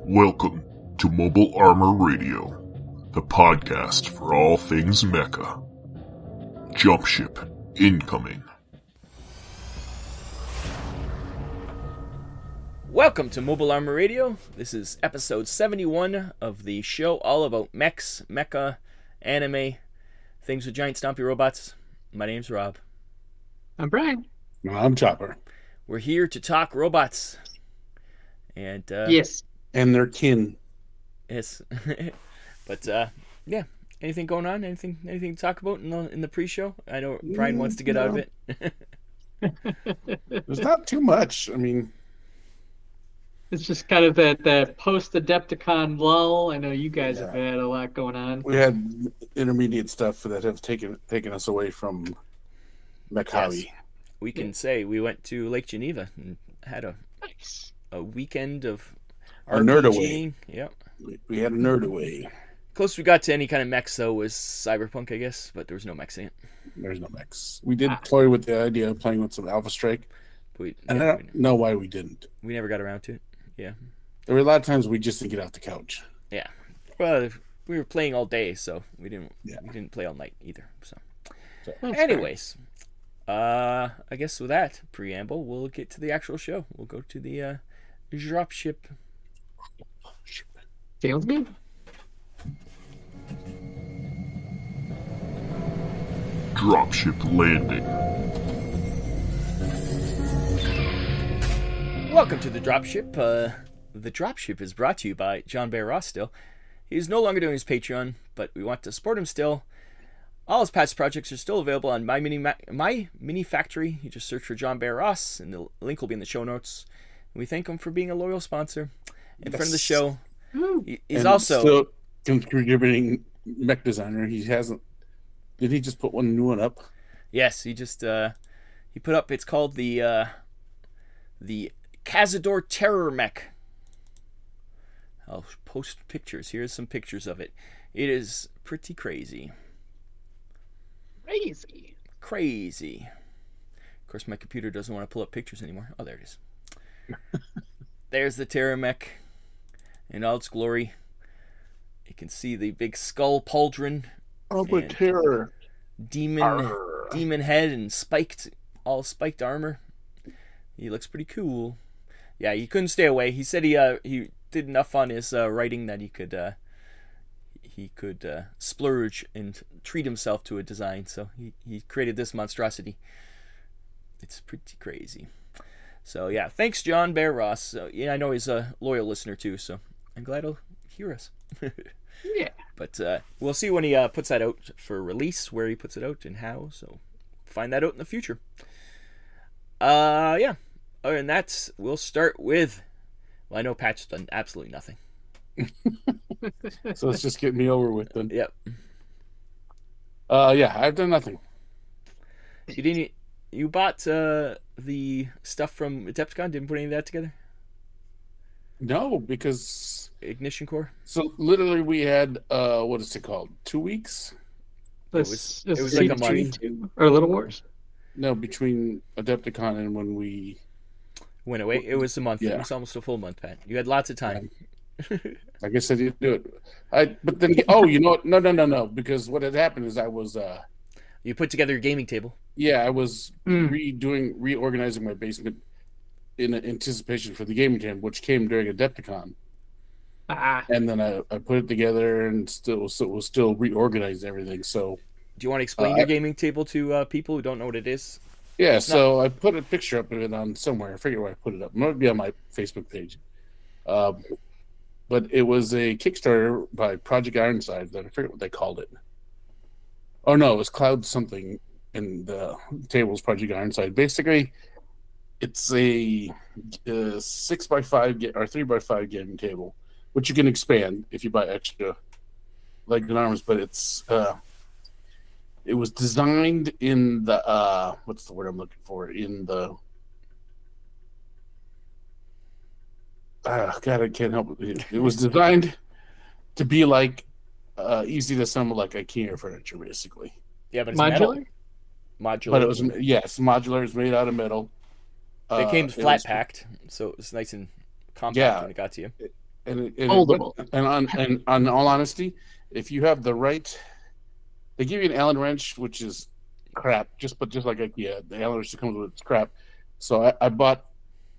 Welcome to Mobile Armor Radio, the podcast for all things Mecha. Jumpship incoming. Welcome to Mobile Armor Radio. This is episode 71 of the show all about mechs, mecha, anime, things with giant stompy robots. My name's Rob. I'm Bryan. I'm Chopper. We're here to talk robots. And yes. And their kin. Yes. But yeah. Anything going on? Anything to talk about in the pre-show? I know Bryan wants to get out of it. There's not too much. I mean, it's just kind of that post-Adepticon lull. I know you guys have had a lot going on. We had intermediate stuff that have taken us away from Mecha. Yes. We can say we went to Lake Geneva and had a weekend of a nerd away. Yep. We had a nerd away. Closest we got to any kind of mech though was Cyberpunk, I guess, but there was no mechs in it. There's no mechs. We did toy with the idea of playing with some Alpha Strike. I don't know why we didn't. We never got around to it. Yeah. There were a lot of times we just didn't get off the couch. Yeah. Well, we were playing all day, so we didn't play all night either. So anyways, I guess with that preamble, we'll get to the actual show. We'll go to the Dropship. Sounds good. Dropship landing. Welcome to the Dropship. The Dropship is brought to you by John Bear Ross still. He's no longer doing his Patreon, but we want to support him still. All his past projects are still available on My Mini Factory. You just search for John Bear Ross, and the link will be in the show notes. And we thank him for being a loyal sponsor and friend of the show. He's and also still contributing mech designer. He hasn't. Did he just put one new one up? Yes, he just he put up. It's called the Cazador Terror Mech. I'll post pictures. Here's some pictures of it. It is pretty crazy. Crazy. Of course, my computer doesn't want to pull up pictures anymore. Oh, there it is. There's the Terror Mech in all its glory. You can see the big skull pauldron. Oh, but terror. Demon head and all spiked armor. He looks pretty cool. Yeah, he couldn't stay away. He said he did enough on his writing that he could splurge and treat himself to a design. So he created this monstrosity. It's pretty crazy. So yeah, thanks John Bear Ross. Yeah, I know he's a loyal listener too, so I'm glad he'll hear us. Yeah. But we'll see when he puts that out for release, where he puts it out and how. So find that out in the future. Yeah. Other than that, we'll start with. Well, I know Pat's done absolutely nothing. So let's just get me over with then. Yep. Yeah, I've done nothing. You bought the stuff from Adepticon? Didn't put any of that together? No, because Ignition Core. So literally, we had what is it called? 2 weeks. It was like a month or Little Wars. No, between Adepticon and when we went away, it was a month. Yeah. It was almost a full month, Pat. You had lots of time. I guess I didn't do it. But then, oh, you know what? No. Because what had happened is I was. You put together your gaming table. Yeah, I was reorganizing my basement in anticipation for the gaming table, which came during Adepticon. And then I put it together and was still reorganizing everything. So, do you want to explain your gaming table to people who don't know what it is? Yeah, so I put a picture up of it on somewhere. I forget where I put it up. It might be on my Facebook page. But it was a Kickstarter by Project Ironside. I forget what they called it. Oh no, it was Cloud something, and the table's Project Ironside. Basically, it's a 6x5 or 3x5 gaming table, which you can expand if you buy extra legs and arms. But it was designed in the what's the word I'm looking for? In the God, I can't help it. It was designed to be like easy to assemble, like IKEA furniture, basically. Yeah, but it's modular. Metal. Modular. But it was modular. It's made out of metal. It came flat packed, so it was nice and compact when it got to you. Foldable. And on all honesty, if you have the right, they give you an Allen wrench, which is crap. Just like IKEA, the Allen wrench comes with its crap. So I bought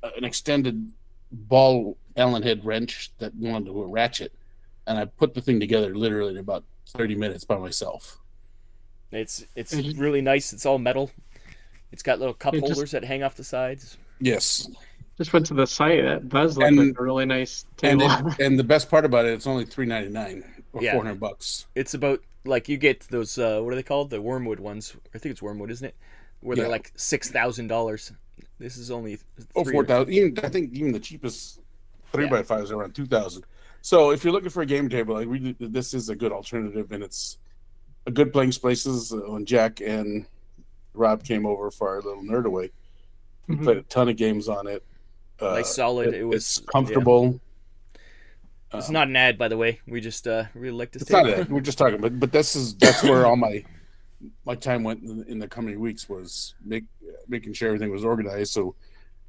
an extended ball Allen head wrench that wanted to ratchet, and I put the thing together literally in about 30 minutes by myself. It's really nice. It's all metal. It's got little cup holders that hang off the sides. Yes. Just went to the site. That does look like a really nice table. And the best part about it, it's only $399 or $400. It's about like you get those what are they called? The wormwood ones. I think it's wormwood, isn't it? Where they're like $6,000. This is only $4,000. I think even the cheapest 3x5 is around $2,000. So if you're looking for a game table, like this is a good alternative, and it's a good playing spaces. When Jack and Rob came over for our little nerd away, we played a ton of games on it. Nice, solid. It's comfortable. Yeah. It's not an ad, by the way. We just really like this. It's table. Not an ad. We're just talking, but that's where all my time went in the coming weeks was making sure everything was organized, so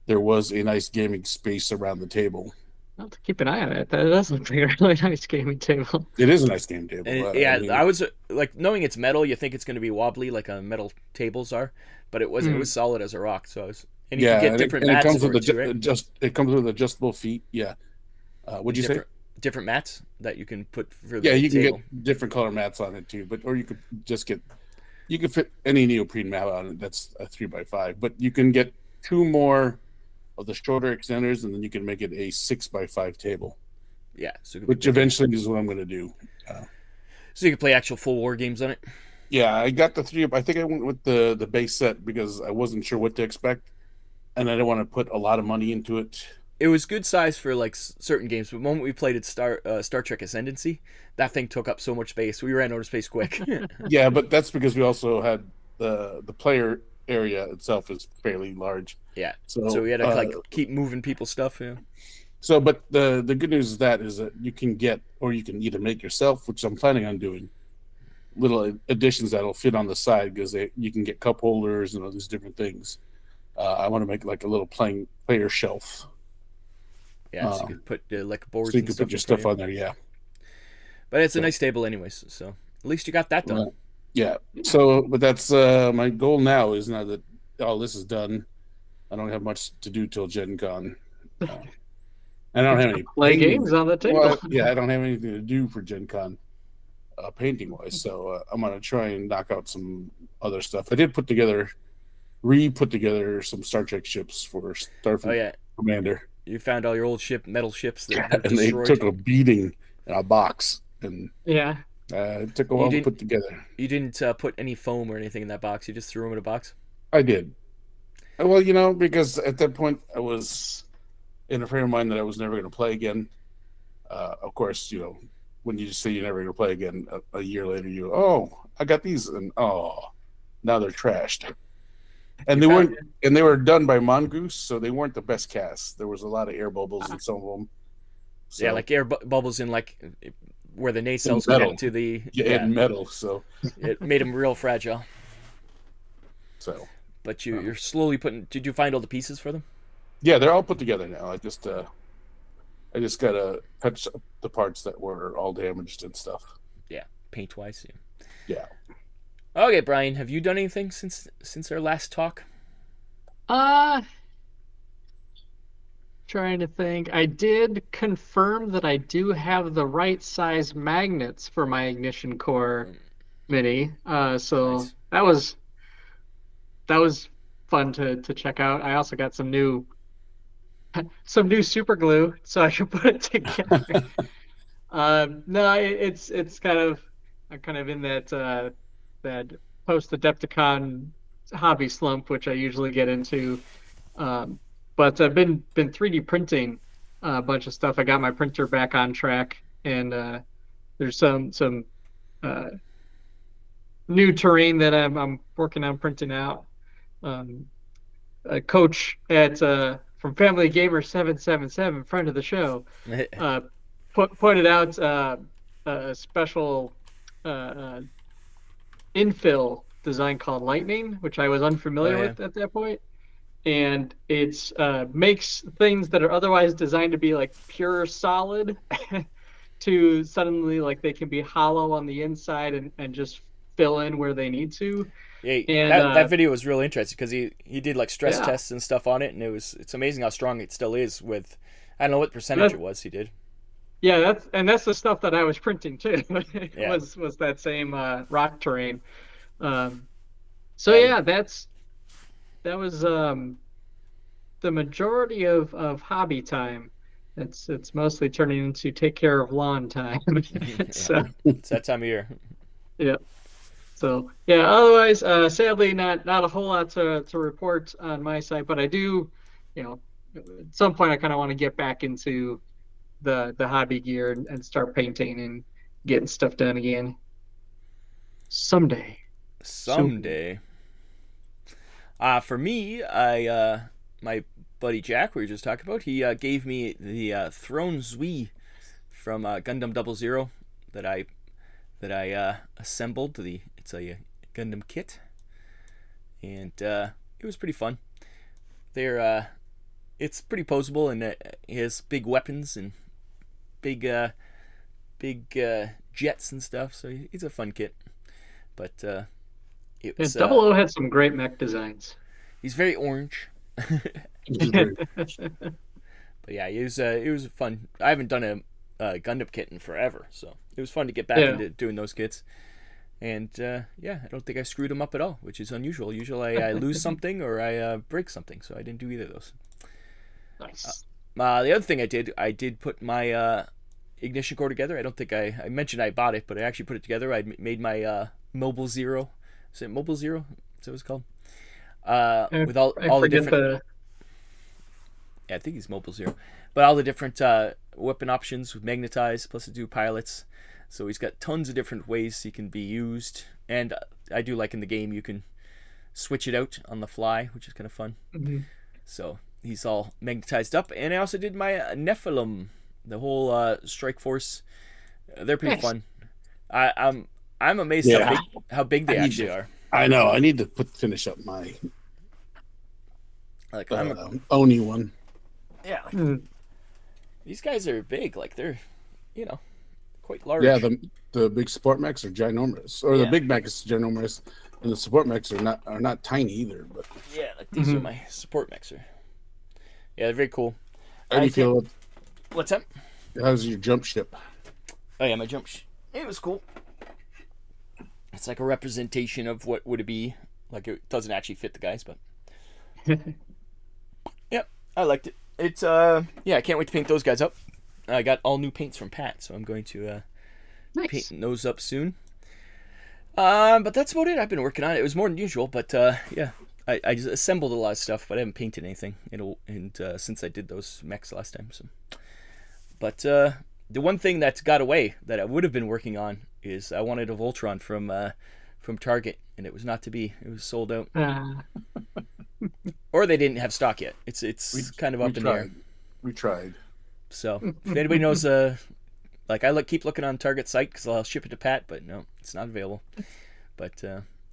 there was a nice gaming space around the table. I'll have to keep an eye on it. That does look like a really nice gaming table. It is a nice game table. And, I was like, knowing it's metal, you think it's going to be wobbly like metal tables are, but it wasn't. It was solid as a rock. So and you can get different mats. It comes with adjustable feet. Yeah. What'd you say? Different mats that you can put for the table. You can get different color mats on it too, or you could just get. You can fit any neoprene mat on it. That's a 3x5, but you can get 2 more of the shorter extenders, and then you can make it a 6x5 table. Yeah, so which eventually is what I'm going to do. So you can play actual full war games on it. Yeah, I got the 3. I think I went with the base set because I wasn't sure what to expect, and I didn't want to put a lot of money into it. It was good size for like certain games, but the moment we played it Star Trek Ascendancy, that thing took up so much space. We ran out of space quick. Yeah, but that's because we also had the player area itself is fairly large. Yeah. So we had to keep moving people's stuff. Yeah. So, but the good news is that you can get, or you can either make yourself, which I'm planning on doing, little additions that'll fit on the side because you can get cup holders and all these different things. I want to make like a little player shelf. Yeah, so you can put like boards. So you can put your stuff on there. Yeah. But it's a nice table, anyways. So at least you got that done. Yeah. So, but that's my goal now. Is now that all this is done, I don't have much to do till Gen Con. I don't have any play games on the table. Well, yeah, I don't have anything to do for Gen Con, painting wise. So I'm gonna try and knock out some other stuff. I did put together some Star Trek ships for Starfleet Commander. You found all your old metal ships that and they took a beating in a box, and it took a while to put together. You didn't put any foam or anything in that box. You just threw them in a box. I did. Well, because at that point I was in a frame of mind that I was never going to play again. Of course, when you just say you're never going to play again, a year later, I got these, and now they're trashed. And they were done by Mongoose, so they weren't the best cast. There was a lot of air bubbles in some of them. So, yeah, like air bubbles in like where the nacelles connect to the in metal, so it made them real fragile. So, but you're slowly putting. Did you find all the pieces for them? Yeah, they're all put together now. I just gotta touch up the parts that were all damaged and stuff. Yeah, paint wise. Yeah. Okay, Brian, have you done anything since our last talk? Trying to think. I did confirm that I do have the right size magnets for my ignition core mini. So nice. that was fun to check out. I also got some new super glue so I could put it together. No, it's kind of, I'm kind of in that post Adepticon hobby slump, which I usually get into. But I've been 3D printing a bunch of stuff. I got my printer back on track, and there's some new terrain that I'm working on printing out. A coach at from Family Gamer 777, friend of the show, pointed out a special infill design called Lightning, which I was unfamiliar with at that point. and it's makes things that are otherwise designed to be like pure solid to suddenly like they can be hollow on the inside and just fill in where they need to. Yeah, And that video was really interesting because he did like stress Yeah. tests and stuff on it, and it's amazing how strong it still is. With I don't know what percentage it was he did. Yeah, that's the stuff that I was printing too. Yeah. was that same rock terrain. So yeah, that was the majority of hobby time. It's mostly turning into take care of lawn time. So It's that time of year. yeah. So yeah, otherwise, sadly, not a whole lot to report on my side, but I do, at some point I kind of want to get back into the hobby gear and start painting and getting stuff done again. Someday. Someday. For me, my buddy Jack, we were just talking about, he gave me the Throne Zui from Gundam 00 that I assembled. It's a Gundam kit, and it was pretty fun. It's pretty posable, and it has big weapons and big jets and stuff. So it's a fun kit. But it was. 00 had some great mech designs. He's very orange. Very- But yeah, it was fun. I haven't done a Gundam kit in forever, so it was fun to get back Yeah. into doing those kits. And yeah, I don't think I screwed them up at all, which is unusual. Usually I lose something or I break something, so I didn't do either of those. Nice. The other thing I did put my ignition core together. I don't think I mentioned I bought it, but I actually put it together. I made my Mobile Zero. Is it Mobile Zero? Is that what it's called? With all the different. Yeah, I think he's Mobile Zero. But all the different weapon options with magnetized, plus the two pilots. So he's got tons of different ways he can be used. And I do like in the game you can switch it out on the fly, which is kind of fun. Mm-hmm. So he's all magnetized up. And I also did my Nephilim, the whole Strike Force. They're pretty Nice. fun. I'm amazed Yeah. how big they I need actually to- are. I know. I need to finish up my Like Oni one. yeah, like, Mm. these guys are big. Like they're, quite large. Yeah, the big support mechs are ginormous, or Yeah. the big mech is ginormous, and the support mechs are not tiny either. But Yeah, like these are my support mechs. Yeah, they're very cool. how do you I feel? What's up? How's your jump ship? Oh yeah, my jump. It was cool. It's like a representation of what would it be. Like it doesn't actually fit the guys, but yep, I liked it. It's yeah, I can't wait to paint those guys up. I got all new paints from Pat, so I'm going to Nice. paint those up soon. But that's about it. I've been working on it. It was more than usual, but yeah, I just assembled a lot of stuff, but I haven't painted anything. Since I did those mechs last time. So, but the one thing that's got away that I would have been working on is I wanted a Voltron from Target, and it was not to be. It was sold out, or they didn't have stock yet. It's kind of up in the air. We tried. So if anybody knows, like keep looking on Target site because I'll ship it to Pat, but no, it's not available. But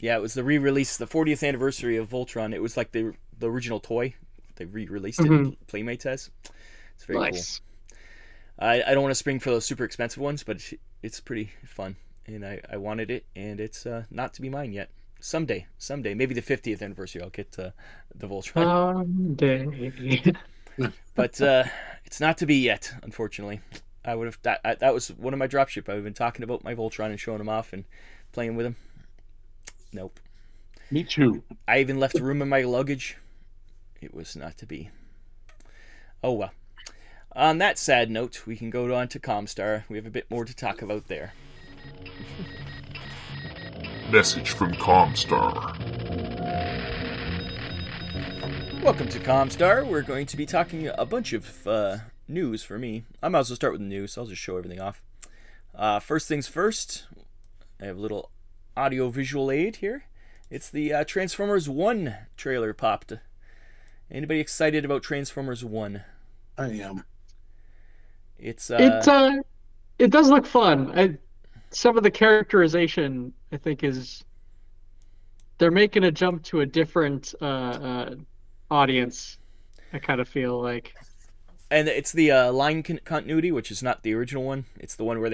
yeah, it was the re-release, the 40th anniversary of Voltron. It was like the original toy. They re-released it. Playmates has. It's very Nice. cool. I don't want to spring for those super expensive ones, but it's pretty fun, and I wanted it, and it's not to be mine yet. Someday, maybe the 50th anniversary, I'll get the Voltron. Someday. But it's not to be yet, unfortunately. I would have that was one of my dropship. I've been talking about my Voltron and showing him off and playing with him. Nope. Me too. I even left room in my luggage. It was not to be. Oh well. On that sad note, we can go on to ComStar. We have a bit more to talk about there. Message from ComStar. Welcome to ComStar. We're going to be talking a bunch of news for me. I might as well start with the news, so I'll just show everything off. First things first, I have a little audio-visual aid here. It's the Transformers 1 trailer popped. Anybody excited about Transformers 1? I am. It's It does look fun. Some of the characterization, I think, is they're making a jump to a different audience. I kind of feel like. And it's the line continuity, which is not the original one. It's the one where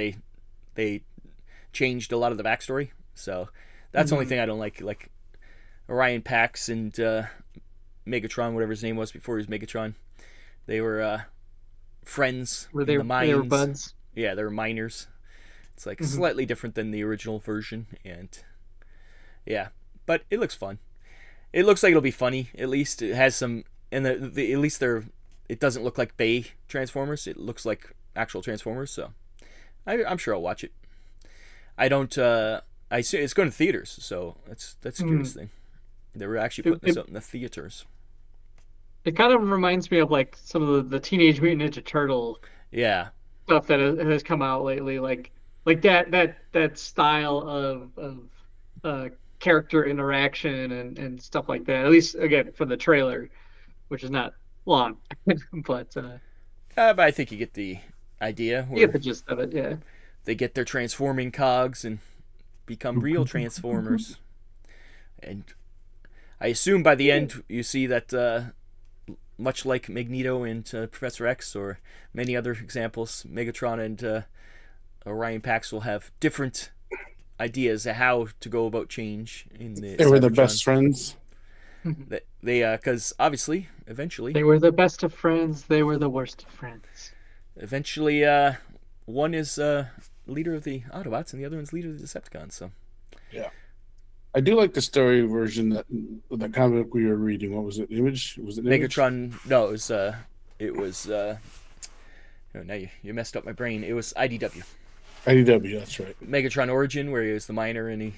they changed a lot of the backstory. So that's the only thing I don't like. Like Orion Pax and Megatron, whatever his name was before he was Megatron, they were friends. They were buds. Yeah, they were miners. It's like slightly different than the original version, and yeah, but it looks fun. It looks like it'll be funny. At least it has some, and at least it doesn't look like Bay Transformers. It looks like actual Transformers. So I'm sure I'll watch it. I don't. I see it's going to theaters, so that's the cutest thing. They were actually putting this up in the theaters. It kind of reminds me of like some of the Teenage Mutant Ninja Turtle stuff that has come out lately, like that style of character interaction and stuff like that. At least again for the trailer, which is not long, but I think you get the idea. You get the gist of it, yeah. They get their transforming cogs and become real Transformers, and I assume by the end you see that. Much like Magneto and Professor X or many other examples, Megatron and Orion Pax will have different ideas of how to go about change in the They were the best friends. They because obviously eventually they were the best of friends, they were the worst of friends. Eventually one is leader of the Autobots and the other one's leader of the Decepticons, so yeah. I do like the story version that comic book we were reading. What was it? Image? Was it Image? Megatron? No, it was oh, now you messed up my brain. It was IDW. IDW, that's right. Megatron Origin, where he was the miner and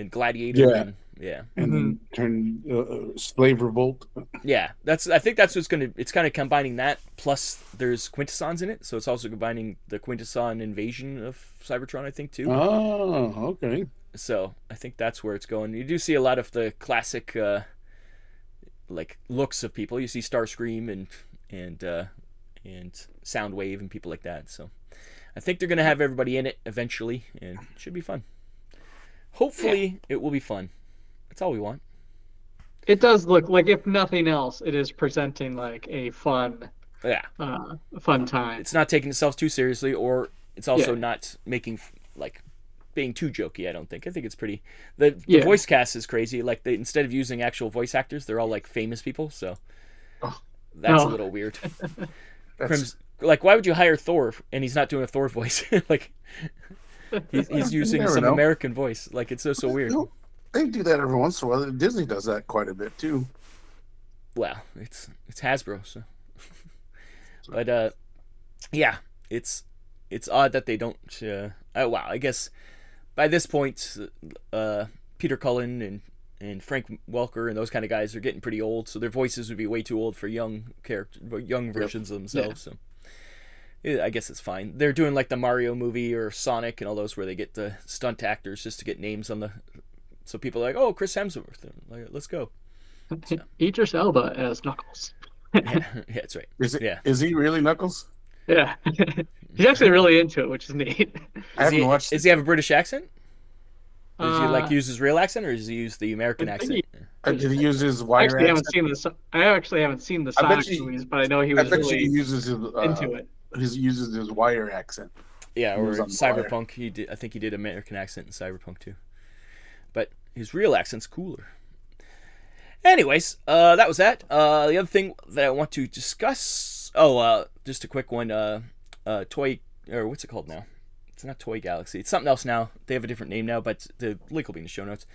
Gladiator. And then turned Slave Revolt. Yeah, I think that's what's gonna. It's kind of combining that plus there's Quintessons in it, so it's also combining the Quintesson invasion of Cybertron, I think too. Oh, okay. So I think that's where it's going. You do see a lot of the classic, like looks of people. You see Starscream and Soundwave and people like that. So I think they're gonna have everybody in it eventually, and it should be fun. Hopefully, it will be fun. That's all we want. It does look like, if nothing else, it is presenting like a fun time. It's not taking itself too seriously, or it's also not making like. Being too jokey, I don't think. I think it's pretty. The voice cast is crazy. Like instead of using actual voice actors, they're all like famous people. So that's a little weird. Like, why would you hire Thor and he's not doing a Thor voice? Like he's using some American voice. Like it's so weird. They do that every once in a while. Disney does that quite a bit too. Well, it's Hasbro, so. But yeah, it's odd that they don't. Wow, I guess. By this point, Peter Cullen and Frank Welker and those kind of guys are getting pretty old, so their voices would be way too old for young versions of themselves. So, I guess it's fine. They're doing like the Mario movie or Sonic and all those where they get the stunt actors just to get names on the. So people are like, oh, Chris Hemsworth, like, let's go. So. Idris Elba as Knuckles. Yeah, that's right. Is he really Knuckles? Yeah. He's actually really into it, which is neat. I haven't watched. Does he have a British accent? Does he like use his real accent, or does he use the American accent? Did he use his wire accent? I actually haven't seen the Sonic movies, but I know he was really uses his, into it. He uses his wire accent. Yeah, or Cyberpunk. He did. I think he did American accent in Cyberpunk too. But his real accent's cooler. Anyways, that was that. The other thing that I want to discuss. Oh, just a quick one. Toy, or what's it called now? It's not Toy Galaxy. It's something else now. They have a different name now, but the link will be in the show notes.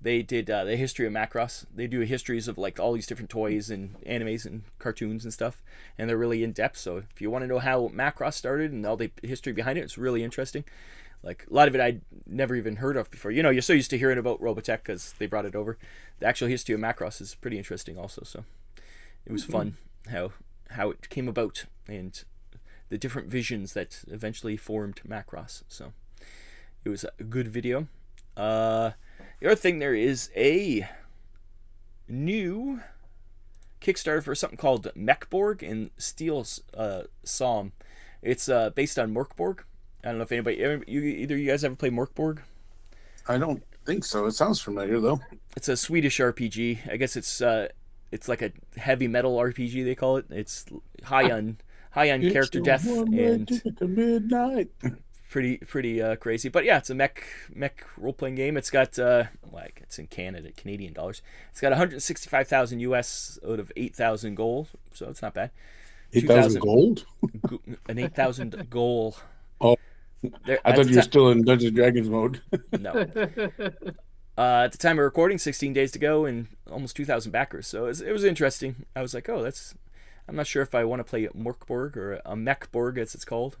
They did the history of Macross. They do histories of like all these different toys and animes and cartoons and stuff, and they're really in depth. So if you want to know how Macross started and all the history behind it, it's really interesting. Like a lot of it I'd never even heard of before. You know, you're so used to hearing about Robotech because they brought it over. The actual history of Macross is pretty interesting also. So it was fun how it came about and the different visions that eventually formed Macross. So it was a good video. The other thing, there is a new Kickstarter for something called MekBorg in Steel Psalm. It's based on MekBorg. I don't know if either you guys ever play MekBorg? I don't think so. It sounds familiar though. It's a Swedish RPG. I guess it's it's like a heavy metal RPG, they call it. It's high on character depth and midnight. pretty crazy. But yeah, it's a mech role playing game. It's got like it's in Canadian dollars. It's got 165,000 US out of 8,000 gold, so it's not bad. 8,000 gold? An 8,000 goal. Oh, I thought you were still in Dungeons & Dragons mode. No. At the time of recording, 16 days to go and almost 2,000 backers. So it was interesting. I was like, oh, I'm not sure if I want to play MekBorg or a MekBorg, as it's called.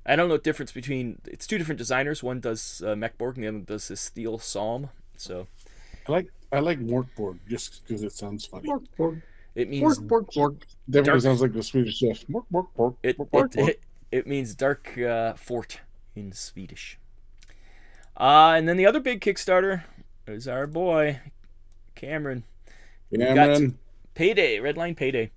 I don't know the difference between... It's two different designers. One does MekBorg and the other does this Steel Psalm. So I like MekBorg just because it sounds funny. MekBorg. It means... Definitely sounds like the Swedish chef. It means dark fort in Swedish. And then the other big Kickstarter is our boy, Cameron. Got Payday, Redline Payday.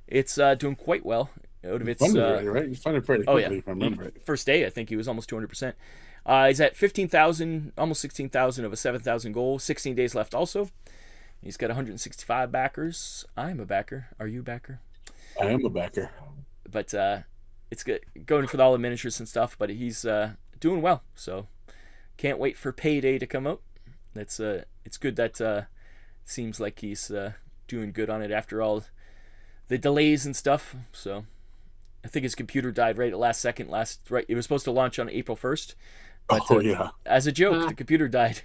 It's doing quite well. Out of its right? You funded pretty quickly, if I remember it. First day, I think he was almost 200%. He's at 15,000, almost 16,000 of a 7,000 goal. 16 days left also. He's got 165 backers. I'm a backer. Are you a backer? I am a backer. But it's good going for all the miniatures and stuff, but he's doing well. So can't wait for Payday to come out. It's good that seems like he's doing good on it after all the delays and stuff. So I think his computer died right at last second. It was supposed to launch on April 1st. But, yeah. As a joke, the computer died.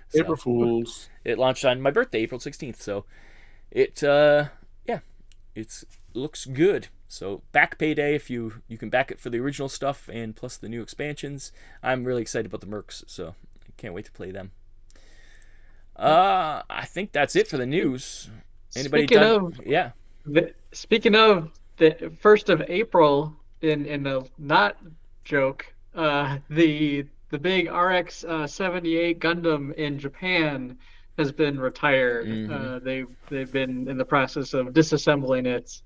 So, April Fools. It launched on my birthday, April 16th. So it looks good. So back Payday if you can back it for the original stuff and plus the new expansions. I'm really excited about the mercs, so I can't wait to play them. I think that's it for the news. Anybody Speaking of the 1st of April, in a not joke, the big RX-78 Gundam in Japan has been retired. Mm-hmm. They've been in the process of disassembling it.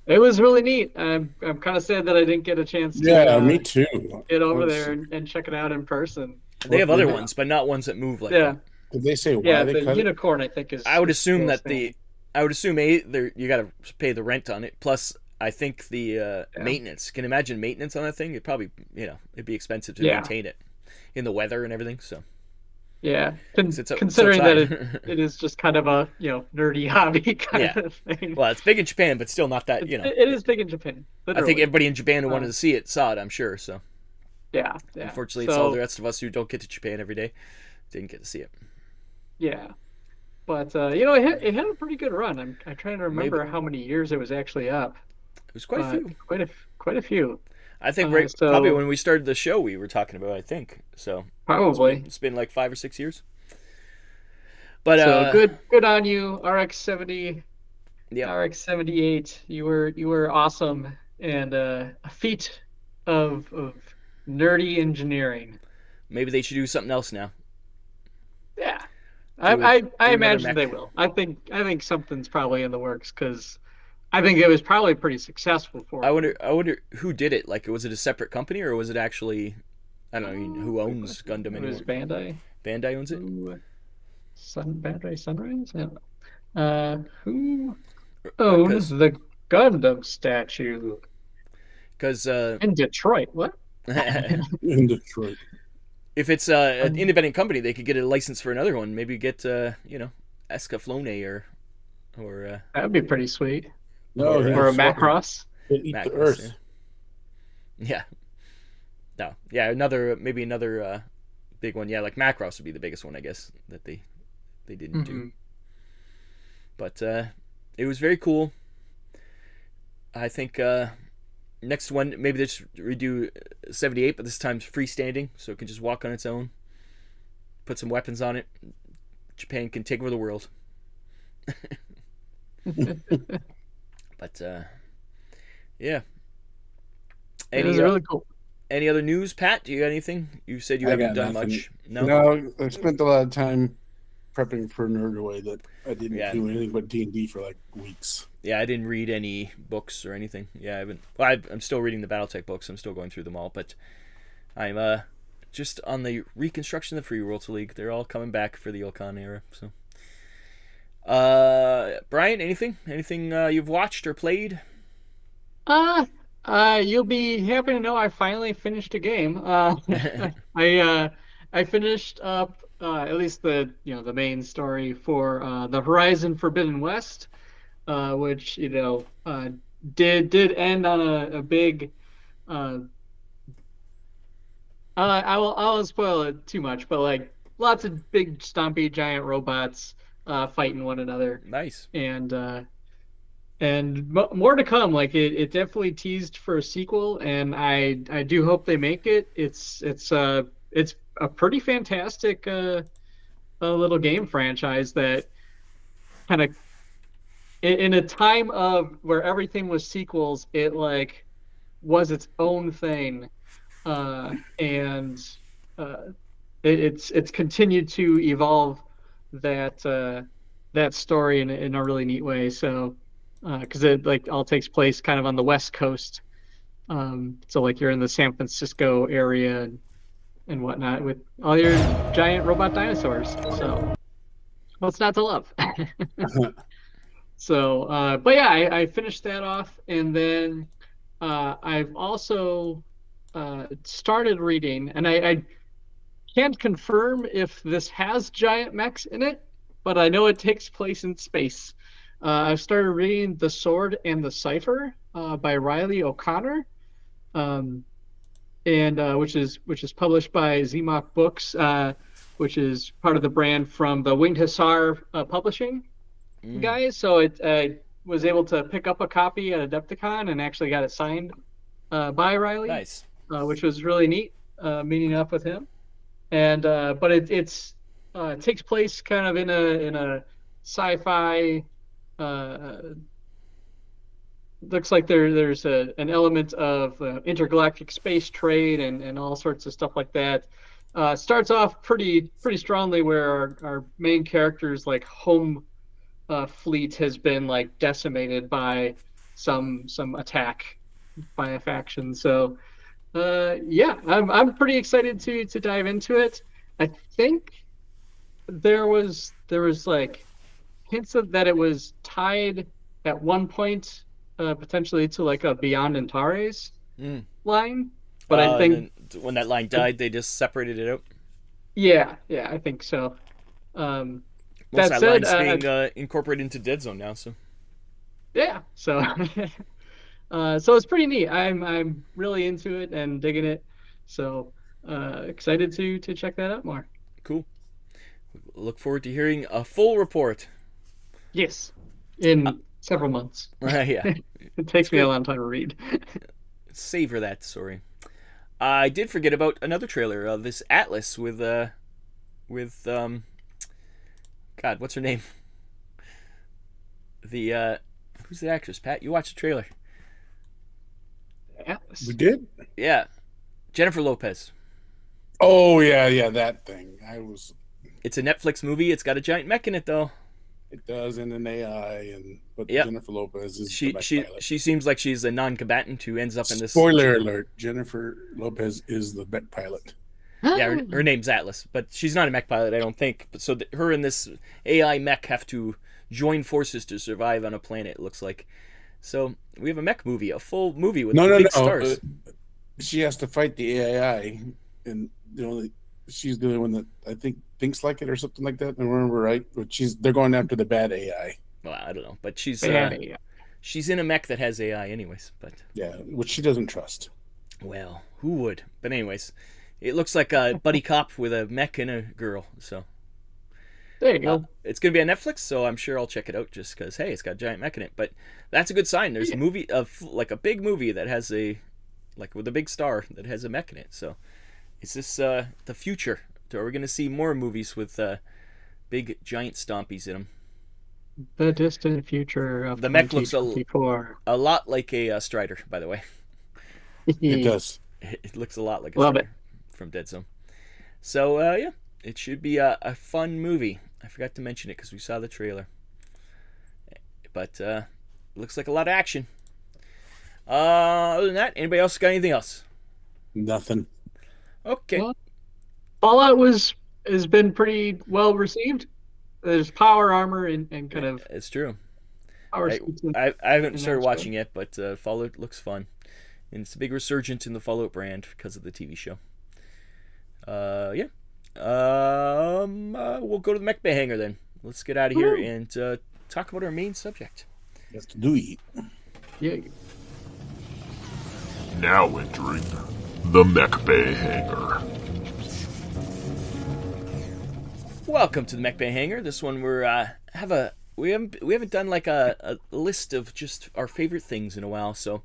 It was really neat. I'm kind of sad that I didn't get a chance to me too. Get over there and check it out in person. They have other ones, but not ones that move like that. Did they say why they the cut unicorn, I think, is... I would assume that you got to pay the rent on it, plus I think the maintenance. Can you imagine maintenance on that thing? It'd probably, it'd be expensive to maintain it in the weather and everything, so... Yeah, considering that it is just kind of a nerdy hobby kind of thing. Well, it's big in Japan, but still not that It is big in Japan. Literally. I think everybody in Japan who wanted to see it saw it. I'm sure. So yeah. Unfortunately, it's all the rest of us who don't get to Japan every day didn't get to see it. Yeah, but it had a pretty good run. I'm trying to remember how many years it was actually up. It was quite a few. Quite a few. I think probably when we started the show, we were talking about. I think so. Probably it's been like 5 or 6 years. But so good on you, RX-70, RX-78. You were awesome and a feat of nerdy engineering. Maybe they should do something else now. Yeah, I imagine they will. I think something's probably in the works because I think it was probably pretty successful for them. I wonder who did it. Like, was it a separate company or was it actually? I don't know who owns Gundam anymore. It was Bandai. Bandai owns it. Bandai Sunrise. Yeah. Who owns the Gundam statue? Because in Detroit. What? In Detroit. If it's an independent company, they could get a license for another one. Maybe get Escaflowne or that'd be pretty sweet. No, or a Macross. Eat the earth. Yeah. No. Yeah. Another big one. Yeah, like Macross would be the biggest one, I guess, that they didn't do. But it was very cool. I think next one maybe they just redo 78, but this time's freestanding, so it can just walk on its own. Put some weapons on it. Japan can take over the world. But yeah. It was really cool. Any other news, Pat? Do you got anything? You said you haven't done much. No, I spent a lot of time prepping for Nerdaway that I didn't do anything but D&D for like weeks. Yeah, I didn't read any books or anything. Yeah, I haven't. Well, I'm still reading the Battletech books. I'm still going through them all, but I'm just on the reconstruction of the Free Worlds League. They're all coming back for the Ilkan era. So, Bryan, anything you've watched or played? Uh, you'll be happy to know I finally finished a game. I I finished up at least the main story for the Horizon Forbidden West, which did end on a big uh I won't spoil it too much, but like lots of big stompy giant robots fighting one another, Nice. and more to come. Like it definitely teased for a sequel, and I do hope they make it. It's a pretty fantastic little game franchise that kind of in a time of where everything was sequels, it like was its own thing, and uh, it's continued to evolve that story in a really neat way. So because it like all takes place kind of on the West Coast, so like you're in the San Francisco area and whatnot with all your giant robot dinosaurs. So what's not to love? So, but yeah, I finished that off, and then I've also started reading, and I can't confirm if this has giant mechs in it, but I know it takes place in space. I've started reading The Sword and the Cipher by Riley O'Connor, and which is published by ZMOC Books, which is part of the brand from the Winged Hussar publishing guys. So I was able to pick up a copy at Adepticon and actually got it signed by Riley. Nice. Which was really neat, meeting up with him. And but it takes place kind of in a sci-fi. Looks like there's an element of intergalactic space trade and all sorts of stuff like that. Starts off pretty strongly, where our main character's like home fleet has been like decimated by some attack by a faction. So yeah, I'm pretty excited to dive into it. I think there was like hints of that it was tied at one point potentially to like a Beyond Antares line, but I think when that line died, they just separated it out. Yeah, I think so. Most That of said, that line's being incorporated into Dead Zone now, so yeah, so so it's pretty neat. I'm really into it and digging it. So excited to check that out more. cool. Look forward to hearing a full report. Yes, in several months. Yeah, It takes me a long time to read. savor that story. I did forget about another trailer of this Atlas with God, what's her name? The who's the actress? Pat, you watched the trailer? Atlas. We did? Yeah, Jennifer Lopez. Oh yeah, that thing. It's a Netflix movie. It's got a giant mech in it, though. It does, and an AI, but Yep. Jennifer Lopez is She the mech pilot. she seems like she's a non-combatant who ends up in this. Spoiler alert: Jennifer Lopez is the mech pilot. Yeah, her name's Atlas, but she's not a mech pilot, I don't think. But so her and this AI mech have to join forces to survive on a planet. It looks like. So we have a mech movie, a full movie with big stars. She has to fight the AI, and she's the only one that I think thinks like it or something like that. I remember right, but they're going after the bad AI. Well, I don't know, but she's Yeah. she's in a mech that has AI, anyways. But Yeah, which she doesn't trust. well, who would? But anyways, it looks like a buddy cop with a mech and a girl. So There you go. it's gonna be on Netflix, so I'm sure I'll check it out just because hey, it's got a giant mech in it. But that's a good sign. There's a movie of like a big movie that has with a big star that has a mech in it. So is this the future? Are we gonna see more movies with big giant stompies in them? The distant future of The mech looks 2024. a lot like a Strider, by the way. It does. It looks a lot like a Love Strider from Dead Zone. So yeah, it should be a fun movie. I forgot to mention it because we saw the trailer. But looks like a lot of action. Other than that, anybody else got anything else? Nothing. Okay. Well, Fallout has been pretty well received. there's power armor and kind of It's true. power I, suits. I haven't started that watching it, but Fallout looks fun. And it's a big resurgence in the Fallout brand because of the TV show. Yeah. We'll go to the MechBay Hanger then. Let's get out of here and talk about our main subject. Let's do it. Yeah. Now entering the MechBay Hanger. Welcome to the MechBay Hanger. This one we haven't done like a list of just our favorite things in a while, so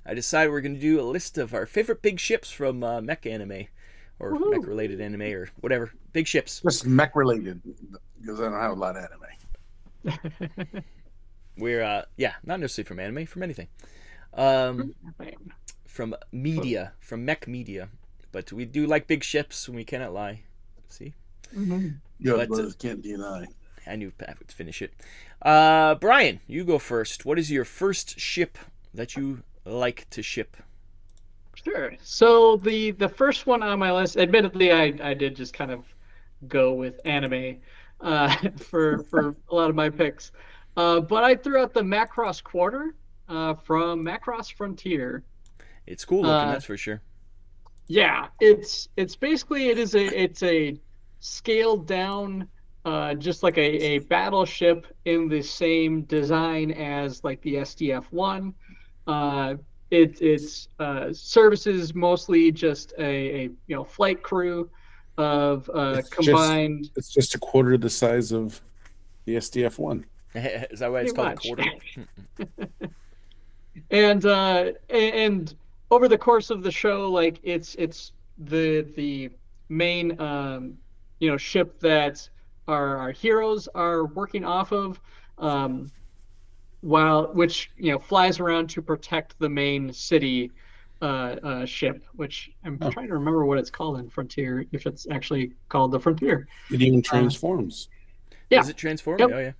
I decided we're going to do a list of our favorite big ships from mech anime or mech related anime or whatever. Big ships. Just mech related because I don't have a lot of anime. We're not necessarily from anime, from anything. From media, from mech media. But we do like big ships and we cannot lie. See? Your brothers can't deny. I knew Pat would finish it. Bryan, you go first. What is your first ship that you like to ship? Sure. So the first one on my list, admittedly, I did just kind of go with anime for a lot of my picks. But I threw out the Macross quarter from Macross Frontier. It's cool looking, that's for sure. Yeah, it's basically it's a scaled down, just like a battleship in the same design as like the SDF-1. It services mostly just a flight crew of combined. It's just a quarter the size of the SDF-1. Is that why it's called a quarter? And over the course of the show, like it's the main ship that our heroes are working off of, which flies around to protect the main city ship, which I'm trying to remember what it's called in Frontier, if it's actually called the Frontier. It even transforms. Yeah. Does it transform? Yep. Oh yeah.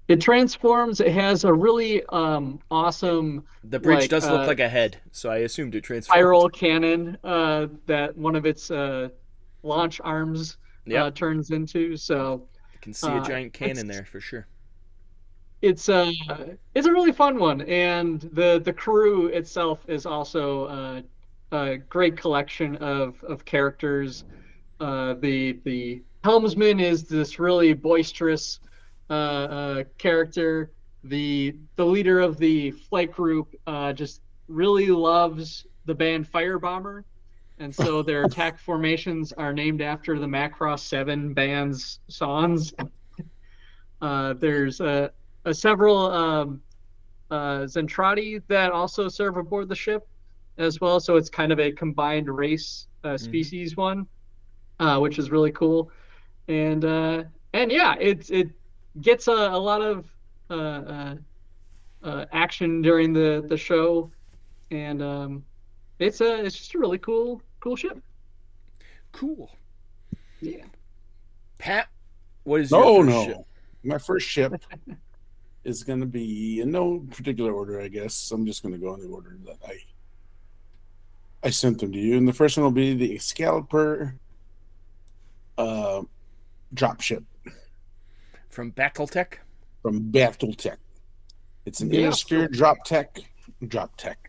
It transforms. It has a really awesome. The bridge does look like a head, so I assumed it transformed. Spiral cannon that one of its launch arms turns into. So you can see a giant cannon there for sure. It's a really fun one, and the crew itself is also a great collection of characters. The helmsman is this really boisterous character. The leader of the flight group just really loves the band Firebomber, and so their attack formations are named after the Macross 7 band's songs. There's several Zentradi that also serve aboard the ship as well, so it's kind of a combined race species one, which is really cool. And yeah, it gets a lot of action during the show, and it's just a really cool ship. Cool. Yeah. Pat, what is your first ship? My first ship is going to be in no particular order, I guess. I'm just going to go in the order that I sent them to you. And the first one will be the Excalibur Dropship. From Battletech? From Battletech. It's an Aerosphere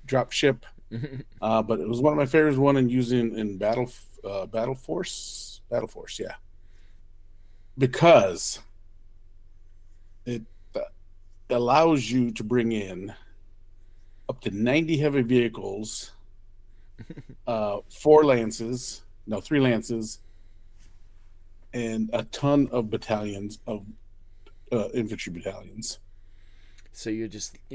dropship. But it was one of my favorites, one in using in Battle Force, yeah. Because it allows you to bring in up to 90 heavy vehicles, 3 lances, and a ton of battalions of infantry battalions. So you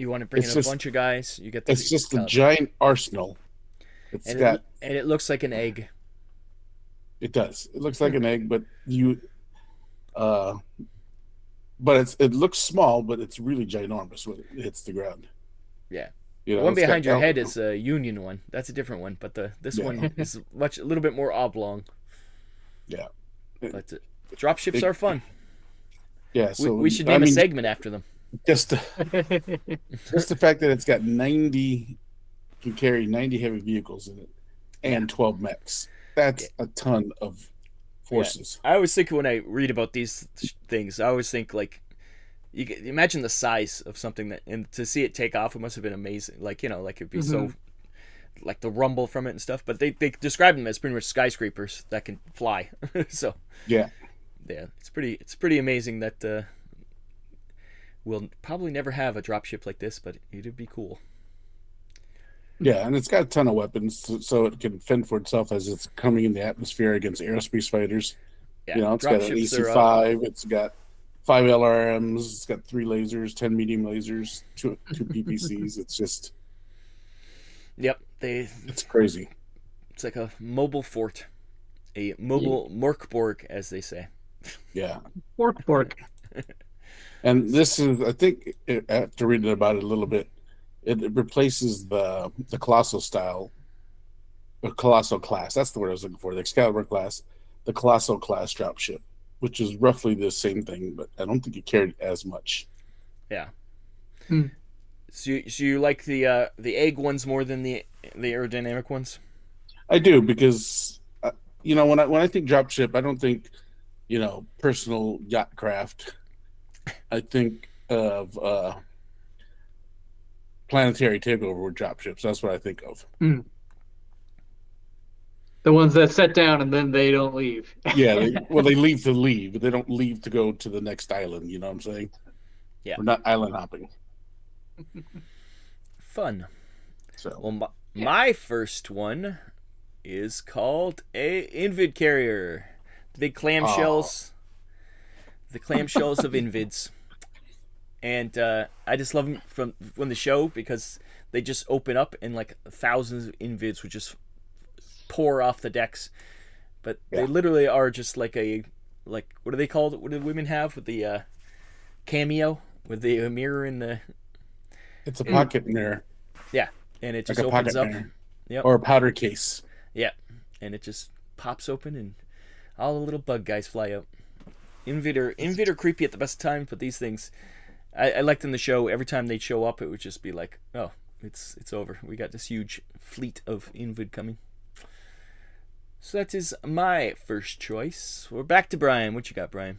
want to bring in a bunch of guys. You get the. It's just a giant arsenal. And it looks like an egg. It does. It looks like an egg, but it looks small, but it's really ginormous when it hits the ground. Yeah. The one behind your head is a Union one. That's a different one, but this one is a little bit more oblong. Yeah. But dropships are fun. Yeah, so we should name a segment after them. Just the fact that it's got 90, can carry 90 heavy vehicles in it, and 12 mechs. That's a ton of forces. I always think when I read about these things, I always think like, you can imagine the size of something that, and to see it take off, it must have been amazing. Like, you know, like it'd be so, like the rumble from it and stuff. But they describe them as pretty much skyscrapers that can fly. So yeah, it's pretty amazing that we'll probably never have a dropship like this, but it'd be cool. Yeah, and it's got a ton of weapons, so it can fend for itself as it's coming in the atmosphere against aerospace fighters. Yeah, you know, it's got an AC-5, it's got 5 LRMs, it's got 3 lasers, 10 medium lasers, 2 PPCs. It's just... Yep, it's crazy. It's like a mobile fort. A mobile MekBorg, as they say. Yeah. Morkborg. And this is, I think, after reading about it a little bit, it replaces the Colossal style, the Colossal class. That's the word I was looking for. The Excalibur class, the Colossal class dropship, which is roughly the same thing, but I don't think it carried as much. Yeah. So you like the egg ones more than the aerodynamic ones? I do, because you know, when I think dropship, I don't think, you know, personal yacht craft. I think of planetary takeover dropships. That's what I think of. The ones that set down and then they don't leave. Yeah, they leave to leave, but they don't leave to go to the next island. You know what I'm saying? Yeah. We're not island hopping. Fun. So, well, my first one is called a Invid Carrier. The big clamshells. The clamshells of Invids. And I just love them from the show because they just open up and like thousands of Invids would just pour off the decks. But they literally are just like what do they call it? What do women have with the cameo with the mirror in the? It's a pocket mirror. Yeah, and it just like opens up. Yep. Or a powder case. Yeah, and it just pops open and all the little bug guys fly out. Invid are creepy at the best time, but these things, I liked in the show. Every time they'd show up, it would just be like, oh, it's over. We got this huge fleet of Invid coming. So that is my first choice. We're back to Bryan. What you got, Bryan?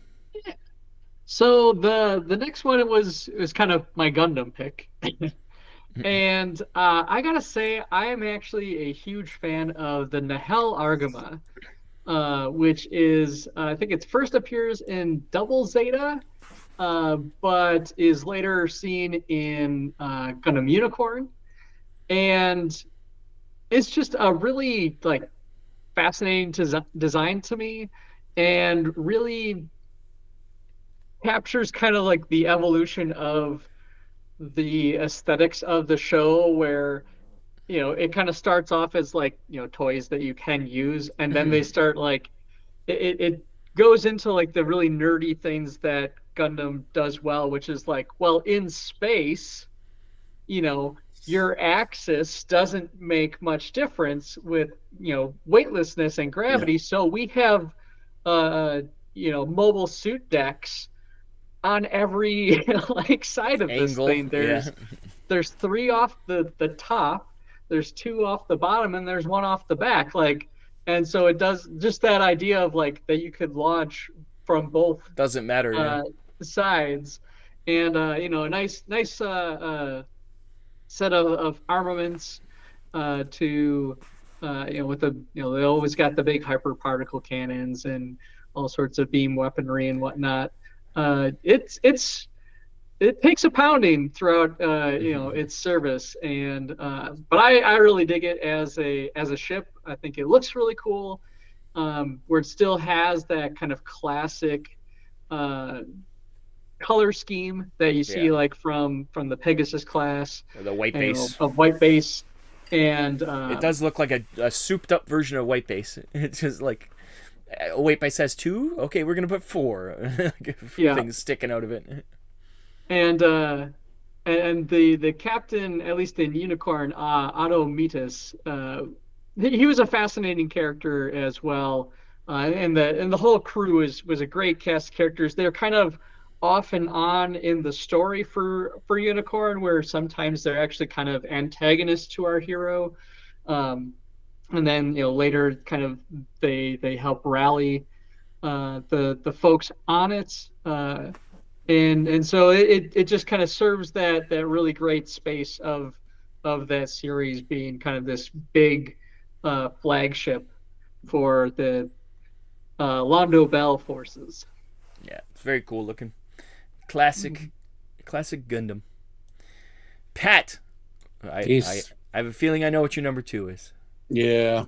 So the next one, it was kind of my Gundam pick. And I gotta say, I am actually a huge fan of the Nahel Argama, which is, I think it first appears in Double Zeta, but is later seen in Gundam Unicorn. And it's just a really like fascinating design to me, and really captures kind of like the evolution of the aesthetics of the show, where, you know, it kind of starts off as like, you know, toys that you can use, and then they start like it goes into like the really nerdy things that Gundam does well, which is like, well, in space, you know, your axis doesn't make much difference with, you know, weightlessness and gravity. So we have you know, mobile suit decks on every like side of this thing. There's 3 off the top, there's 2 off the bottom, and there's 1 off the back. Like, and so it does just that idea of like that you could launch from both doesn't matter sides, and you know, a nice set of armaments to you know, with the, you know, they always got the big hyper particle cannons and all sorts of beam weaponry and whatnot. It takes a pounding throughout you know, its service, and but I really dig it as a ship. I think it looks really cool, where it still has that kind of classic color scheme that you see like from the Pegasus class, or the white base, of white base, and it does look like a souped up version of white base. It's just like, white base has 2. Okay, we're gonna put 4 things sticking out of it. And the captain, at least in Unicorn, Otto Metis, he was a fascinating character as well, and the whole crew was a great cast of characters. They're kind of off and on in the story for Unicorn, where sometimes they're actually kind of antagonists to our hero, and then, you know, later kind of they help rally the folks on it, and so it just kind of serves that really great space of that series being kind of this big flagship for the Londo Bell forces. Yeah, it's very cool looking. Classic Gundam. Pat, I have a feeling I know what your number 2 is. Yeah.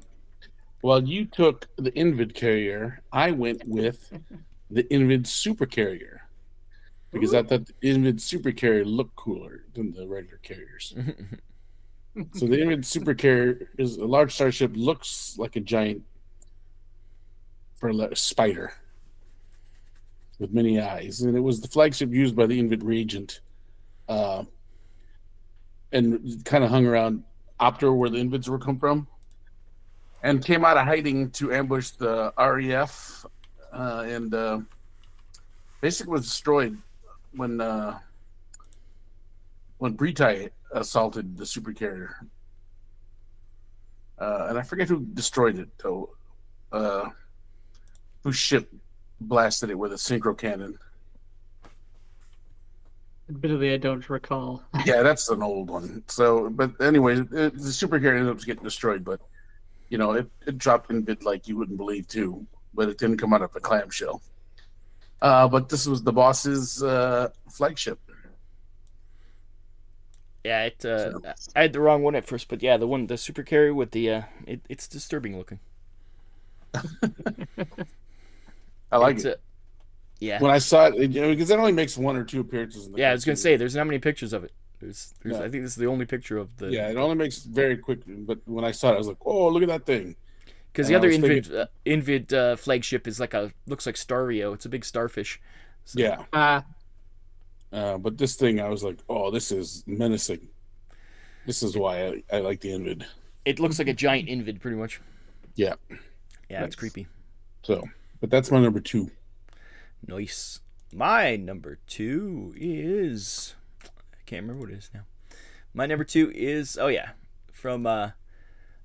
Well, you took the Invid Carrier. I went with the Invid Super Carrier because I thought the Invid Super Carrier looked cooler than the regular carriers. So the Invid Super Carrier is a large starship, looks like a giant spider with many eyes, and it was the flagship used by the Invid Regent, and kind of hung around Opter where the Invids were come from, and came out of hiding to ambush the REF, and basically was destroyed when Britai assaulted the super carrier, and I forget who destroyed it though. Whose ship blasted it with a synchro cannon? Admittedly, I don't recall. Yeah, that's an old one. So, but anyway, the super carrier ended up getting destroyed, but you know, it dropped Invid like you wouldn't believe too, but it didn't come out of a clamshell. But this was the boss's flagship. Yeah, I had the wrong one at first, but yeah, the super carrier with the it's disturbing looking. I like it. Yeah. When I saw it, because it only makes 1 or 2 appearances. In the I was gonna say there's not many pictures of it. I think this is the only picture of the. Yeah, it only makes very quick. But when I saw it, I was like, "Oh, look at that thing!" Because the other Invid flagship is looks like Stario. It's a big starfish. So. Yeah. But this thing, I was like, "Oh, this is menacing." This is why I like the Invid. It looks like a giant Invid, pretty much. Yeah. Yeah, it's creepy. So, but that's my number 2. Nice. My number 2 is... I can't remember what it is now. My number 2 is... Oh, yeah. From a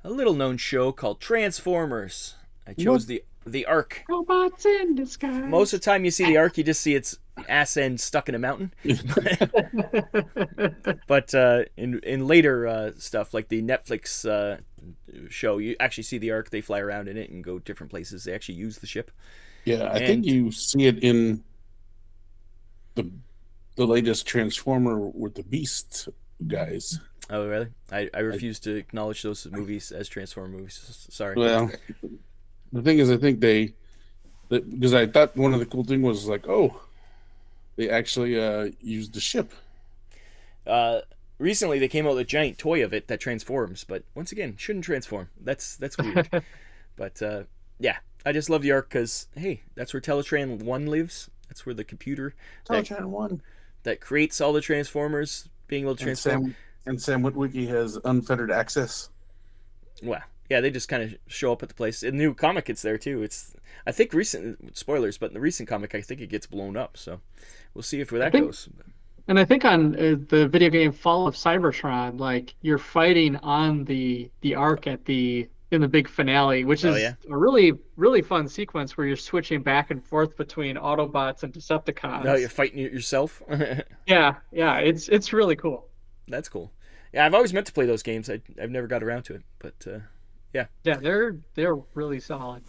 little-known show called Transformers. I chose the Ark. Robots in disguise. Most of the time you see the Ark, you just see its ass end stuck in a mountain. But in later stuff, like the Netflix show, you actually see the Ark. They fly around in it and go different places. They actually use the ship. Yeah, I think you see it in the latest Transformer with the Beast guys. Oh, really? I refuse to acknowledge those movies as Transformer movies. Sorry. Well, the thing is, I think because I thought one of the cool things was like, oh, they actually used the ship. Recently, they came out with a giant toy of it that transforms, but once again, shouldn't transform. That's weird. But yeah, I just love the Ark because, hey, that's where Teletran 1 lives. That's where the computer Teletran 1 that creates all the Transformers being able to transform. And Sam Witwicky has unfettered access. Well, yeah, they just kind of show up at the place. In the new comic, it's there too. I think spoilers, but in the recent comic, I think it gets blown up. So we'll see where that goes. And I think on the video game Fall of Cybertron, like you're fighting on the Ark in the big finale, which is a really, really fun sequence where you're switching back and forth between Autobots and Decepticons. No, you're fighting it yourself. Yeah, it's really cool. That's cool. Yeah, I've always meant to play those games. I've never got around to it, but yeah. Yeah, they're really solid.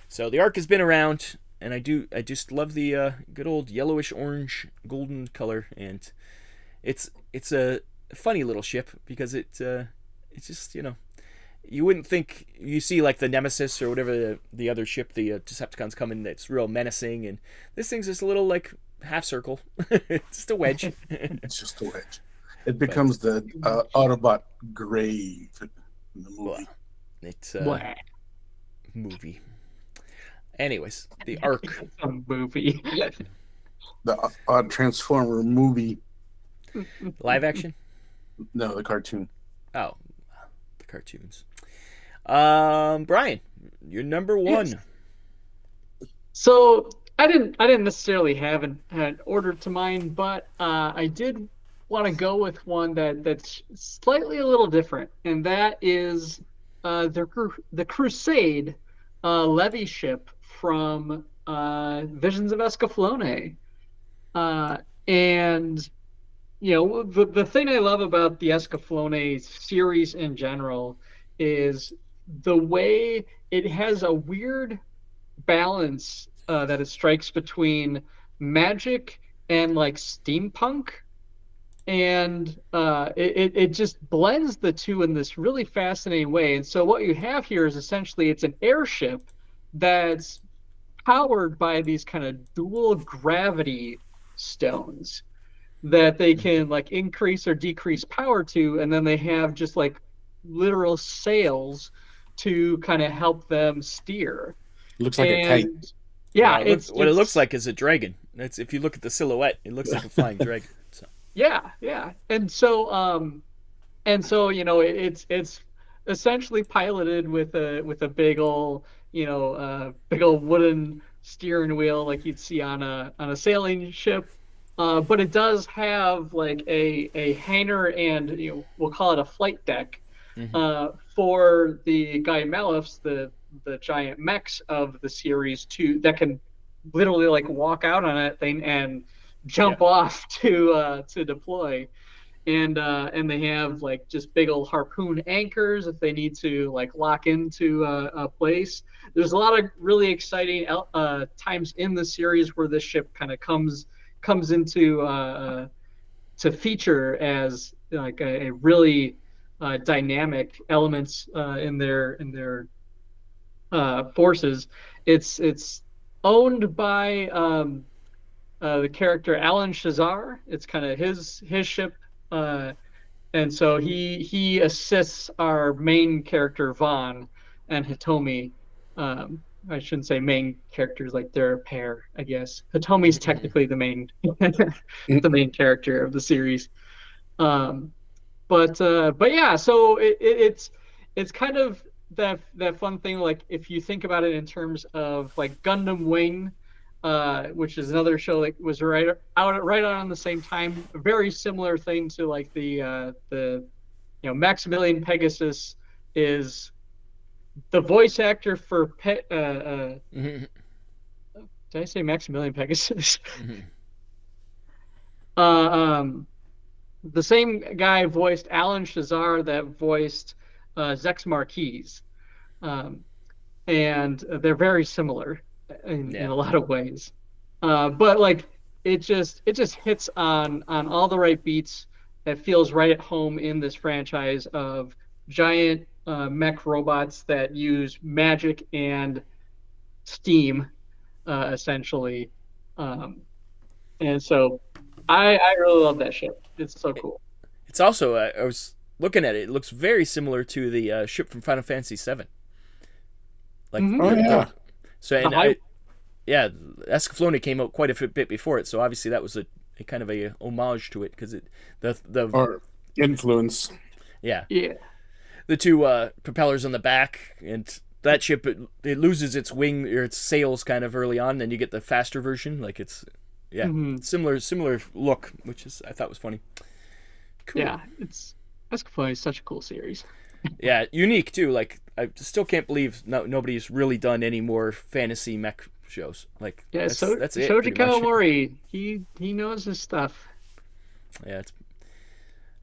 So the Ark has been around, and I just love the good old yellowish orange golden color, and it's a funny little ship because it's just, you know, you wouldn't think you see like the Nemesis or whatever the other ship the Decepticons come in that's real menacing, and this thing's just a little like half circle. It's just a wedge. It's just a wedge. It becomes the Autobot grave in the movie. Well, it's a movie. Anyways, the Ark. It's a movie. The Transformer movie. Live action? No, the cartoon. Oh, the cartoons. Bryan, you're number 1. So I didn't necessarily have an order to mine, but I did want to go with one that's slightly a little different, and that is the Crusade levy ship from Visions of Escaflowne. And the thing I love about the Escaflowne series in general is the way it has a weird balance that it strikes between magic and like steampunk, and it just blends the two in this really fascinating way. And so what you have here is essentially it's an airship that's powered by these kind of dual gravity stones that they can like increase or decrease power to, and then they have just like literal sails to kind of help them steer. Looks like a kite. Yeah, what it looks like is a dragon. That's, if you look at the silhouette, it looks like a flying dragon. So. Yeah. And so it's essentially piloted with a big old wooden steering wheel like you'd see on a sailing ship. But it does have like a hangar and we'll call it a flight deck for the Guymelefs, the giant mechs of the series, that can literally like walk out on that thing and jump off to deploy. And they have like just big old harpoon anchors if they need to like lock into a place. There's a lot of really exciting times in the series where this ship kind of comes into to feature as like a really dynamic elements in their forces. It's owned by the character Alan Shazar. It's kind of his ship, and so he assists our main character Vaughn and Hitomi. I shouldn't say main characters, like they're a pair, I guess. Hitomi's technically the main the main character of the series. But yeah, so it's kind of that fun thing, like if you think about it in terms of like Gundam Wing, which is another show that was right on the same time. A very similar thing to like the Maximilian Pegasus is the voice actor for did I say Maximilian Pegasus? The same guy voiced Alan Shazar that voiced Zex Marquise, and they're very similar in a lot of ways. But like it just hits on all the right beats. That feels right at home in this franchise of giant mech robots that use magic and steam, essentially. And so I really love that ship. It's so cool. It's also, I was looking at it, it looks very similar to the ship from Final Fantasy VII. Like, so, and Escaflowne came out quite a bit before it, so obviously that was a kind of a homage to it, because or influence. Yeah. The two propellers on the back, and that ship it loses its wing or its sails kind of early on, then you get the faster version. Like it's similar look, which I thought was funny. Cool. Yeah, Escaflowne is such a cool series. Yeah, unique too. Like I still can't believe nobody's really done any more fantasy mech shows. Like that's it. Shoji Kawamori, he knows his stuff. Yeah.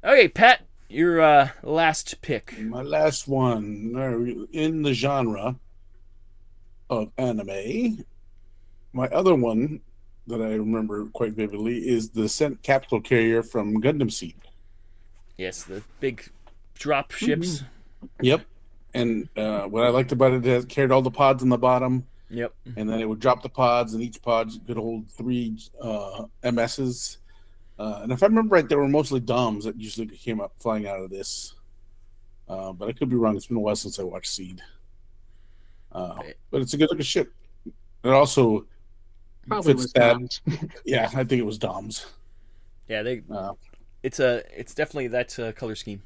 Okay, Pat. Your last pick. My last one in the genre of anime. My other one that I remember quite vividly is the Capsule Carrier from Gundam Seed. Yes, the big drop ships. Yep. And what I liked about it carried all the pods on the bottom. Yep. And then it would drop the pods, and each pod could hold 3 MSs. And if I remember right, they were mostly DOMs that usually came up flying out of this. But I could be wrong. It's been a while since I watched Seed. But it's a good looking ship. It also probably fits was that. DOMs. Yeah, I think it was DOMs. Yeah, it's definitely that color scheme.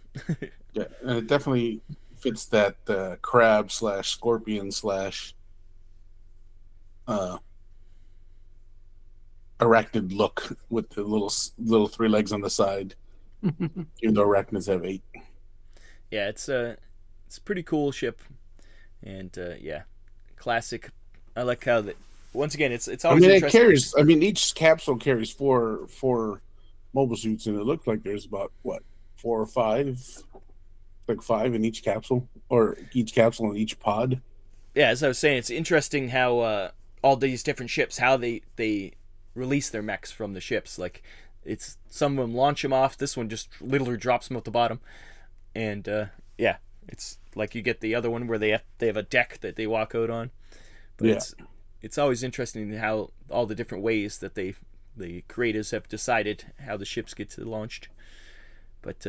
Yeah, and it definitely fits that crab / scorpion / arachnid look with the little 3 legs on the side. Even though arachnids have 8. Yeah, it's a pretty cool ship, and classic. I like how once again, it's I always mean, it interesting. carries. I mean, each capsule carries four mobile suits, and it looked like there's about what 4 or 5, like 5 in each capsule, or each capsule in each pod. Yeah, as I was saying, it's interesting how all these different ships, how they release their mechs from the ships. Like, it's some of them launch them off. This one just literally drops them at the bottom, and yeah, it's like you get the other one where they have a deck that they walk out on. But Yeah. it's always interesting how all the different ways that the creators have decided how the ships get launched. But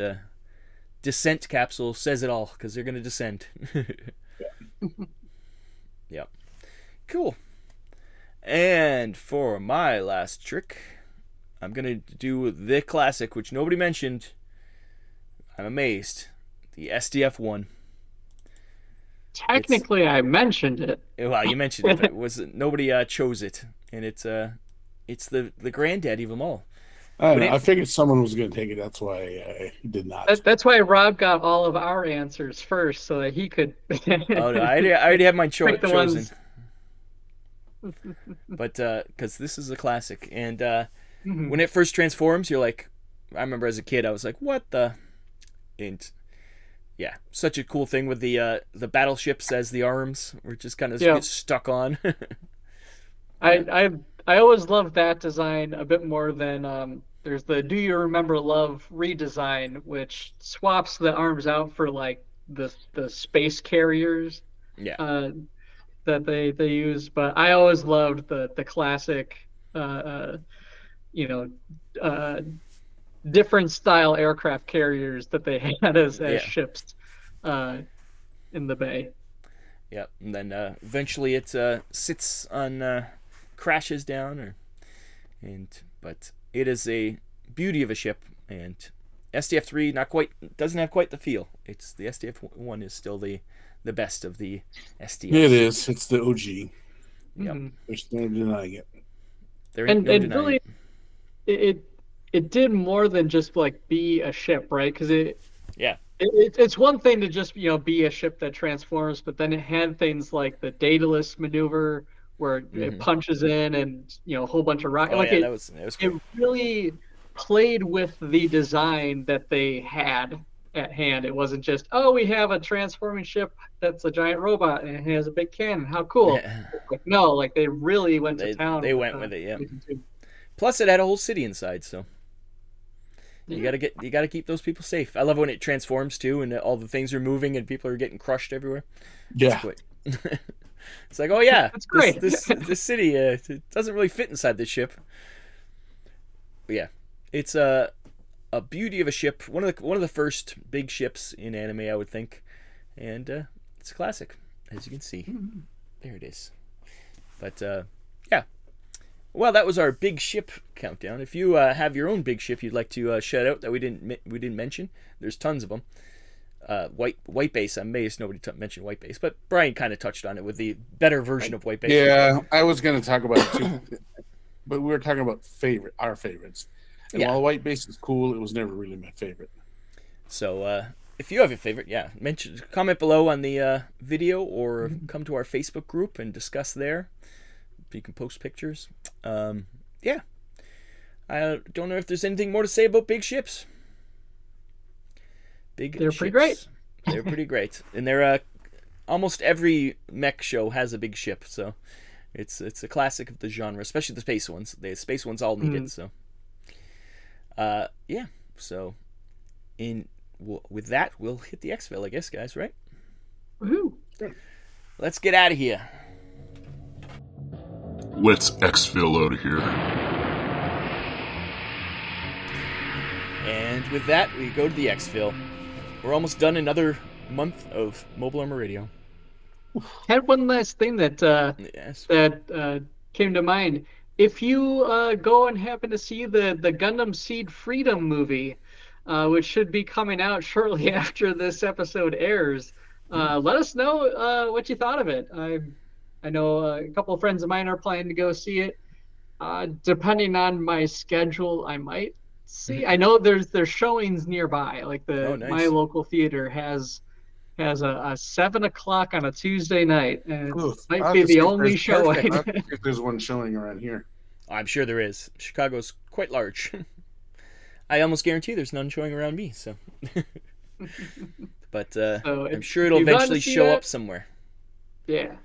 descent capsule says it all because they're going to descend. Yep. Cool. And for my last trick, I'm going to do the classic, which nobody mentioned. I'm amazed. The SDF-1. Technically, I mentioned it. Well, you mentioned it, but nobody chose it, and it's the granddaddy of them all. I figured someone was going to take it. That's why I did not. That's why Rob got all of our answers first, so that he could. Oh, no, I already have mine Pick the chosen. ones. But because this is a classic, and when it first transforms, you're like, I remember as a kid, I was like, what the, and yeah, such a cool thing with the battleships as the arms, where it just kind of gets stuck on. I always loved that design a bit more than there's the Do You Remember Love redesign, which swaps the arms out for like the space carriers. Yeah. That they use, but I always loved the classic, different style aircraft carriers that they had as ships in the bay. Yep, and then eventually it sits on, crashes down, but it is a beauty of a ship, and SDF-3 doesn't have quite the feel. It's the SDF-1 is still the best of the SDFs. It is. It's the OG. Yep. There's no denying it. There ain't no denying really, it did more than just like be a ship, right? Because it's one thing to just be a ship that transforms, but then it had things like the dataless maneuver where it punches in and a whole bunch of rockets. That was cool. It really played with the design that they had at hand. It wasn't just, we have a transforming ship that's a giant robot and it has a big cannon. How cool! Yeah. Like, no, like they really went to town. They went with it, yeah. Plus, it had a whole city inside, so you gotta keep those people safe. I love when it transforms too, and all the things are moving and people are getting crushed everywhere. Yeah. It's like, oh yeah, that's great. This city it doesn't really fit inside this ship. But yeah, it's a beauty of a ship. One of the first big ships in anime, I would think, and it's a classic, as you can see. There it is. But yeah, well, that was our big ship countdown. If you have your own big ship you'd like to shout out that we didn't mention, there's tons of them. White Base. I'm amazed nobody mentioned White Base, but Bryan kind of touched on it with the better version of White Base. Yeah, I was going to talk about it too, but we were talking about our favorites. And while White Base is cool, it was never really my favorite. So if you have a favorite, comment below on the video or come to our Facebook group and discuss there. You can post pictures. Yeah. I don't know if there's anything more to say about big ships. They're pretty great. They're pretty great. And they're almost every mech show has a big ship, so it's a classic of the genre, especially the space ones. The space ones all need it, so yeah. So with that, we'll hit the exfil, I guess, guys, right? Woohoo! Let's get out of here. Let's exfil out of here. And with that, we go to the exfil. We're almost done another month of Mobile Armor Radio. Had one last thing that came to mind. If you go and happen to see the Gundam Seed Freedom movie, which should be coming out shortly after this episode airs, let us know what you thought of it. I know a couple of friends of mine are planning to go see it. Depending on my schedule, I might see. I know there's showings nearby. Like nice. My local theater has has a 7 o'clock on a Tuesday night, and Ooh, it might I'll be have to the see if only there's- show. I'll have to see if there's one showing around here. I'm sure there is. Chicago's quite large. I almost guarantee there's none showing around me. So, but So I'm if sure it'll you've gotten to eventually see show that- up somewhere. Yeah,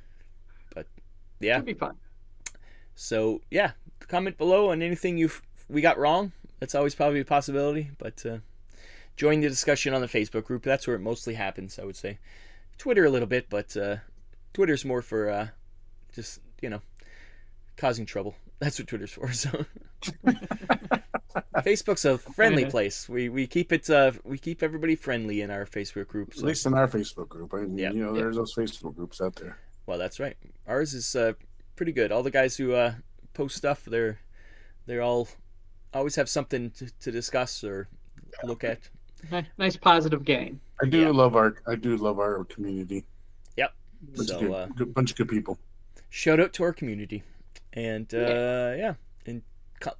Yeah. it'll be fun. So yeah, comment below on anything we got wrong. That's always probably a possibility. But join the discussion on the Facebook group. That's where it mostly happens, I would say. Twitter a little bit, but Twitter's more for just causing trouble. That's what Twitter's for. So Facebook's a friendly place. We keep it we keep everybody friendly in our Facebook group. At So. least in our Facebook group. I mean, Yeah. there's those Facebook groups out there. Well, that's right. Ours is pretty good. All the guys who post stuff, they're all always have something to discuss or look at. Nice positive game. I do love our community. Yep. Bunch So of bunch of good people. shout out to our community, and and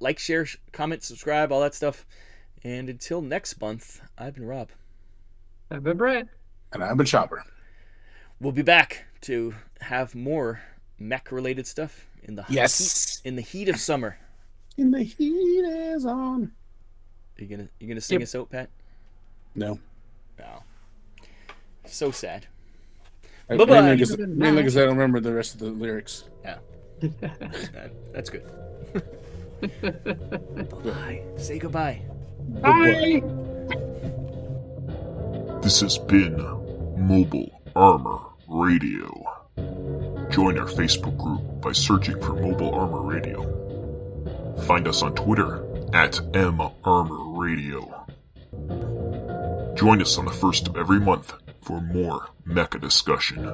like, share, comment, subscribe, all that stuff. And until next month, I've been Rob. I've been Bryan. And I'm a chopper. We'll be back to have more mech-related stuff in the heat of summer. In the heat is on. You gonna sing us out, Pat? No. No. So sad. Mainly Bye-bye. because I don't remember the rest of the lyrics. Yeah. That's good. Bye. Say goodbye. Bye. This has been Mobile Armor Radio. Join our Facebook group by searching for Mobile Armor Radio. Find us on Twitter at @MArmorRadio. Join us on the first of every month for more mecha discussion.